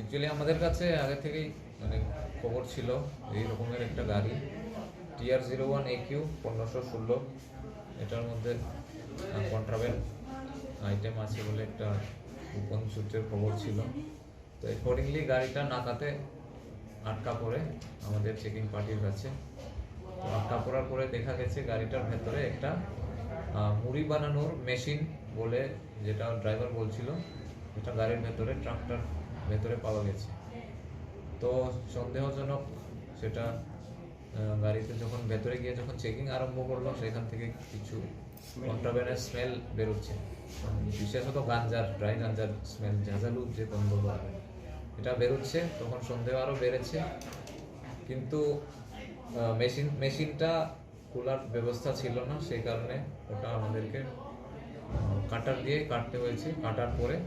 Actually আমাদের কাছে আগে থেকেই মানে খবর ছিল এই রকমের একটা গাড়ি TR01AQ 1516, এটার মধ্যে কন্ট্রাব্যান্ড আইটেম আছে বলে একটা গোপন সূত্রের খবর ছিল। তো অ্যাকর্ডিংলি গাড়িটা নাকাতে আটকা পড়ে আমাদের চেকিং পার্টির কাছে। তো আটকা পড়ার পরে দেখা গেছে গাড়িটার ভেতরে একটা মুড়ি বানানোর মেশিন বলে, যেটা ড্রাইভার বলছিল, এটা গাড়ির ভেতরে ট্রাকটার ভেতরে পাওয়া গেছে। তো সন্দেহজনক সেটা গাড়িতে যখন ভেতরে গিয়ে যখন চেকিং আরম্ভ করলো, সেখান থেকে কিছু কন্ট্রাব্যান্ডের স্মেল বেরোচ্ছে, বিশেষত গাঞ্জার, ড্রাই গাঞ্জার স্মেল, ঝাঁঝালু যে গন্ধ পাবে এটা বেরোচ্ছে। তখন সন্দেহ আরও বেড়েছে, কিন্তু মেশিনটা খোলার ব্যবস্থা ছিল না, সেই কারণে ওটা আমাদেরকে কাটার দিয়ে কাটতে হয়েছে। কাটার পরে